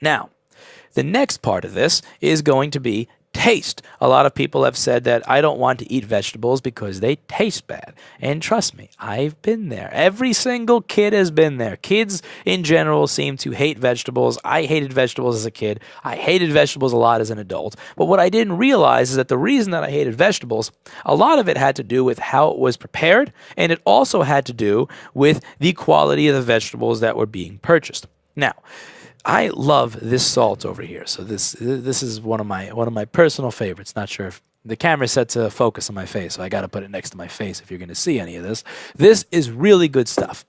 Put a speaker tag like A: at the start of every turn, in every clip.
A: Now, the next part of this is going to be taste. A lot of people have said that I don't want to eat vegetables because they taste bad. And trust me, I've been there. Every single kid has been there. Kids in general seem to hate vegetables. I hated vegetables as a kid. I hated vegetables a lot as an adult. But what I didn't realize is that the reason that I hated vegetables, a lot of it had to do with how it was prepared, and it also had to do with the quality of the vegetables that were being purchased. Now, I love this salt over here. So this is one of my personal favorites. Not sure if the camera's set to focus on my face, so I got to put it next to my face if you're going to see any of this. This is really good stuff.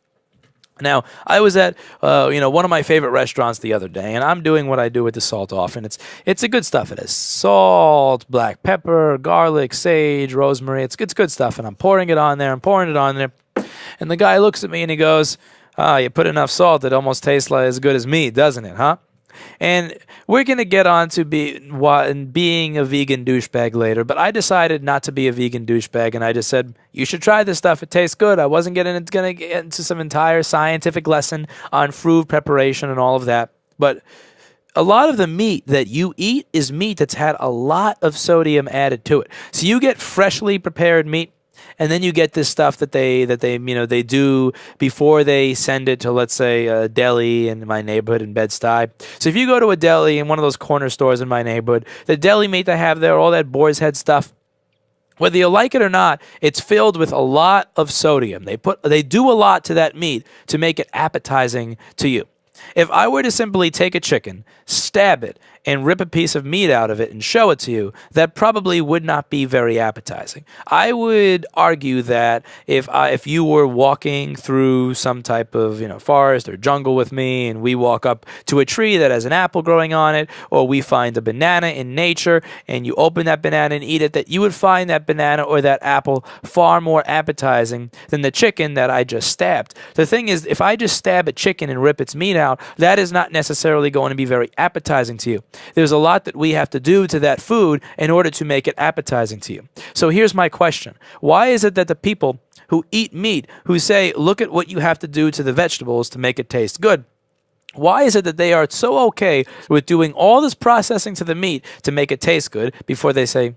A: Now, I was at one of my favorite restaurants the other day, and I'm doing what I do with the salt often. It's a good stuff. It has salt, black pepper, garlic, sage, rosemary. It's good stuff, and I'm pouring it on there. And the guy looks at me and he goes, you put enough salt, it almost tastes like as good as meat, doesn't it, huh? And we're going to get on to being a vegan douchebag later, but I decided not to be a vegan douchebag, and I just said, you should try this stuff. It tastes good. I wasn't going to get into some entire scientific lesson on food preparation and all of that, but a lot of the meat that you eat is meat that's had a lot of sodium added to it. So you get freshly prepared meat, and then you get this stuff that they do before they send it to, let's say, a deli in my neighborhood in Bed-Stuy. So if you go to a deli in one of those corner stores in my neighborhood, the deli meat they have there, all that boar's head stuff, whether you like it or not, it's filled with a lot of sodium. They do a lot to that meat to make it appetizing to you. If I were to simply take a chicken, stab it, and rip a piece of meat out of it and show it to you, that probably would not be very appetizing. I would argue that if you were walking through some type of forest or jungle with me, and we walk up to a tree that has an apple growing on it, or we find a banana in nature, and you open that banana and eat it, that you would find that banana or that apple far more appetizing than the chicken that I just stabbed. The thing is, if I just stab a chicken and rip its meat out, that is not necessarily going to be very appetizing to you. There's a lot that we have to do to that food in order to make it appetizing to you. So here's my question. Why is it that the people who eat meat, who say, look at what you have to do to the vegetables to make it taste good, why is it that they are so okay with doing all this processing to the meat to make it taste good before they say,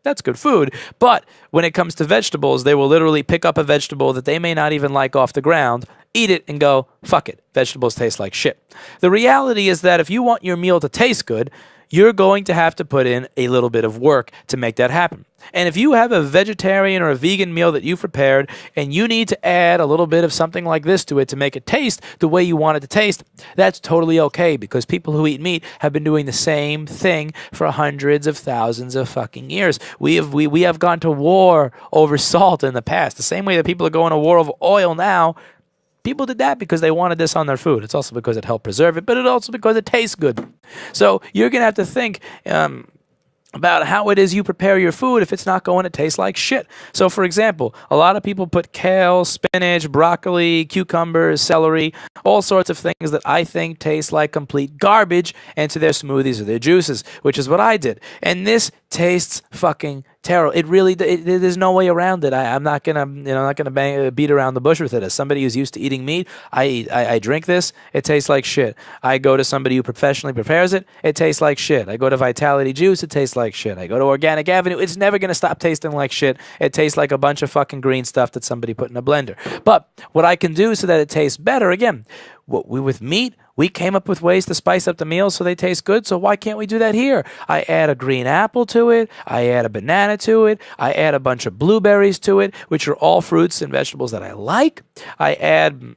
A: that's good food? But when it comes to vegetables, they will literally pick up a vegetable that they may not even like off the ground, eat it, and go, fuck it, vegetables taste like shit. The reality is that if you want your meal to taste good, you're going to have to put in a little bit of work to make that happen. And if you have a vegetarian or a vegan meal that you've prepared and you need to add a little bit of something like this to it to make it taste the way you want it to taste, that's totally okay, because people who eat meat have been doing the same thing for hundreds of thousands of fucking years. We have gone to war over salt in the past. The same way that people are going to war over oil now, people did that because they wanted this on their food. It's also because it helped preserve it, but it's also because it tastes good. So you're going to have to think about how it is you prepare your food if it's not going to taste like shit. So, for example, a lot of people put kale, spinach, broccoli, cucumbers, celery, all sorts of things that I think taste like complete garbage into their smoothies or their juices, which is what I did. And this tastes fucking terrible. There's no way around it. I'm not gonna beat around the bush with it. As somebody who's used to eating meat, I drink this. It tastes like shit. I go to somebody who professionally prepares it. It tastes like shit. I go to Vitality Juice. It tastes like shit. I go to Organic Avenue. It's never gonna stop tasting like shit. It tastes like a bunch of fucking green stuff that somebody put in a blender. But what I can do so that it tastes better, again, with meat, we came up with ways to spice up the meals so they taste good, so why can't we do that here? I add a green apple to it, I add a banana to it, I add a bunch of blueberries to it, which are all fruits and vegetables that I like. I add,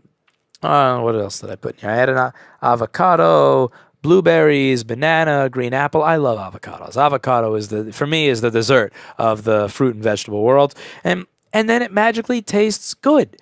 A: what else did I put in here? I add an avocado, blueberries, banana, green apple. I love avocados. Avocado for me is the dessert of the fruit and vegetable world, and then it magically tastes good.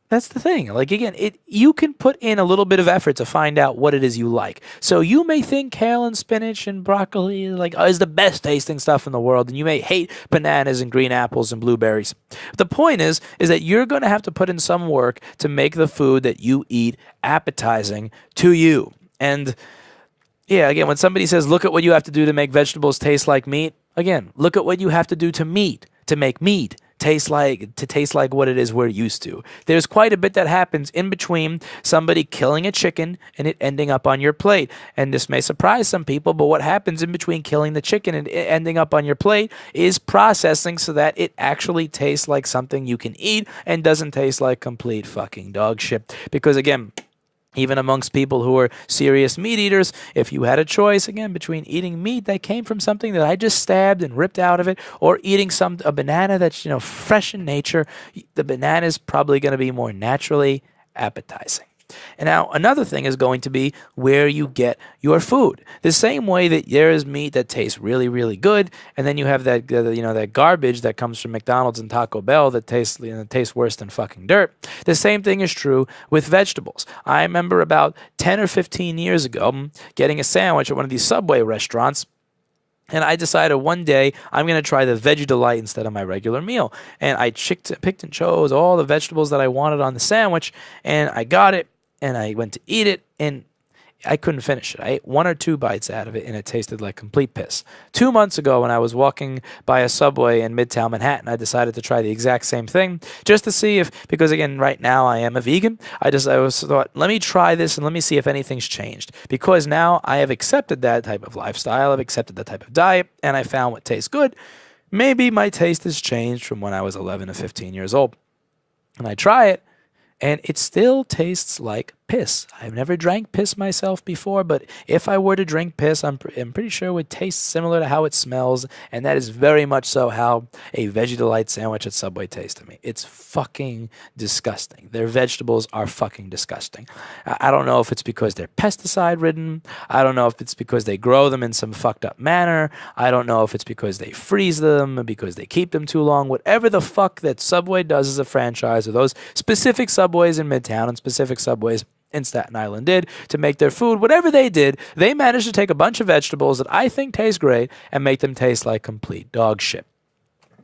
A: That's the thing. Like, again, you can put in a little bit of effort to find out what it is you like. So you may think kale and spinach and broccoli is the best tasting stuff in the world, and you may hate bananas and green apples and blueberries. The point is that you're going to have to put in some work to make the food that you eat appetizing to you. And yeah, again, when somebody says, look at what you have to do to make vegetables taste like meat, again, look at what you have to do to make meat taste like what it is we're used to. There's quite a bit that happens in between somebody killing a chicken and it ending up on your plate. And this may surprise some people, but what happens in between killing the chicken and it ending up on your plate is processing so that it actually tastes like something you can eat and doesn't taste like complete fucking dog shit. Because again, even amongst people who are serious meat eaters, if you had a choice again between eating meat that came from something that I just stabbed and ripped out of it, or eating a banana that's fresh in nature, the banana is probably going to be more naturally appetizing. And now another thing is going to be where you get your food. The same way that there is meat that tastes really, really good, and then you have that that garbage that comes from McDonald's and Taco Bell that tastes worse than fucking dirt. The same thing is true with vegetables. I remember about 10 or 15 years ago getting a sandwich at one of these Subway restaurants. And I decided one day I'm going to try the Veggie Delight instead of my regular meal. And I picked and chose all the vegetables that I wanted on the sandwich, and I got it, and I went to eat it, and I couldn't finish it. I ate 1 or 2 bites out of it, and it tasted like complete piss. 2 months ago, when I was walking by a Subway in Midtown Manhattan, I decided to try the exact same thing just to see because again, right now I am a vegan. I thought, let me try this and let me see if anything's changed. Because now I have accepted that type of lifestyle, I've accepted that type of diet, and I found what tastes good. Maybe my taste has changed from when I was 11 to 15 years old. And I try it, and it still tastes like piss. I've never drank piss myself before, but if I were to drink piss, I'm pretty sure it would taste similar to how it smells, and that is very much so how a Veggie Delight sandwich at Subway tastes to me. It's fucking disgusting. Their vegetables are fucking disgusting. I don't know if it's because they're pesticide-ridden. I don't know if it's because they grow them in some fucked up manner. I don't know if it's because they freeze them, because they keep them too long. Whatever the fuck that Subway does as a franchise, or those specific Subways in Midtown and specific Subways in Staten Island did to make their food, whatever they did, they managed to take a bunch of vegetables that I think taste great and make them taste like complete dog shit.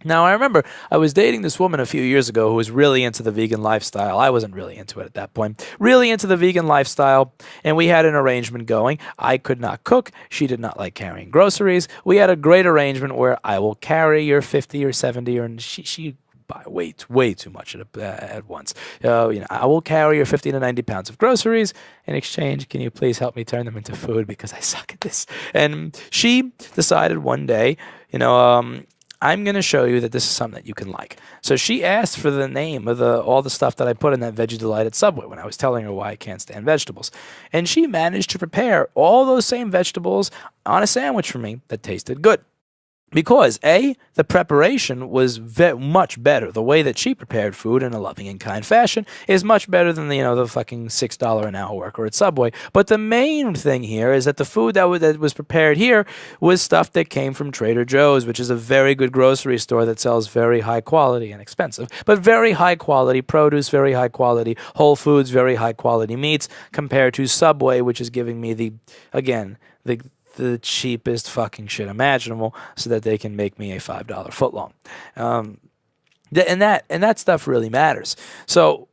A: Now, I remember I was dating this woman a few years ago who was really into the vegan lifestyle. I wasn't really into it at that point. Really into the vegan lifestyle, and we had an arrangement going. I could not cook. She did not like carrying groceries. We had a great arrangement where I will carry your 50 or 70, and she buy way too much at once. I will carry your 50 to 90 pounds of groceries. In exchange, can you please help me turn them into food because I suck at this? And she decided one day, I'm going to show you that this is something that you can like. So she asked for the name of all the stuff that I put in that Veggie Delight at Subway when I was telling her why I can't stand vegetables. And she managed to prepare all those same vegetables on a sandwich for me that tasted good. Because, A, the preparation was much better. The way that she prepared food in a loving and kind fashion is much better than the fucking $6 an hour worker at Subway. But the main thing here is that the food that was prepared here was stuff that came from Trader Joe's, which is a very good grocery store that sells very high quality and expensive, but very high quality produce, very high quality Whole Foods, very high quality meats, compared to Subway, which is giving me the cheapest fucking shit imaginable so that they can make me a $5 footlong. And that stuff really matters. So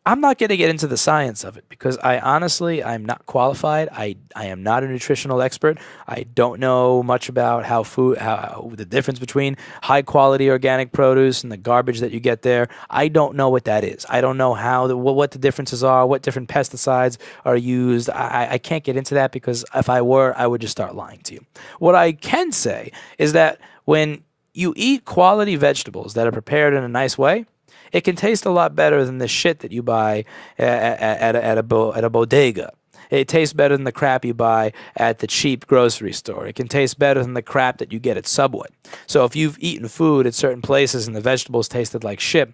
A: I'm not going to get into the science of it because I'm not qualified. I am not a nutritional expert. I don't know much about how the difference between high quality organic produce and the garbage that you get there. I don't know what that is. I don't know what the differences are, what different pesticides are used. I can't get into that because if I were, I would just start lying to you. What I can say is that when you eat quality vegetables that are prepared in a nice way, it can taste a lot better than the shit that you buy at a bodega. It tastes better than the crap you buy at the cheap grocery store. It can taste better than the crap that you get at Subway. So if you've eaten food at certain places and the vegetables tasted like shit,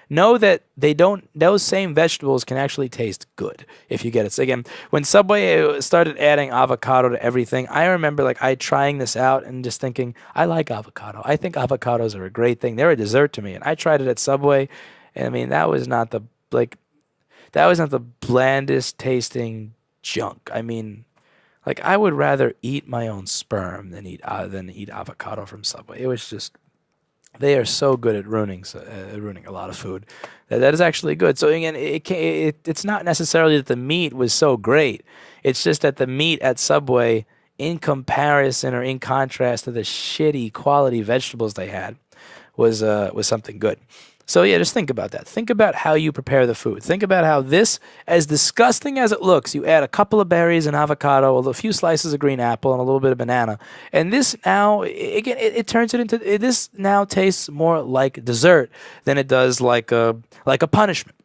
A: know that those same vegetables can actually taste good if you get it. So again, when Subway started adding avocado to everything, I remember I trying this out and just thinking, I like avocado. I think avocados are a great thing. They're a dessert to me. And I tried it at Subway, and I mean, that was not the blandest tasting junk. I mean, I would rather eat my own sperm than eat avocado from Subway. It was just, they are so good at ruining a lot of food. That is actually good. So again, it's not necessarily that the meat was so great. It's just that the meat at Subway, in comparison or in contrast to the shitty quality vegetables they had, was something good. So yeah, just think about that. Think about how you prepare the food. Think about how this, as disgusting as it looks, you add a couple of berries, an avocado, a few slices of green apple, and a little bit of banana, and this now again it turns it into this now tastes more like dessert than it does like a punishment.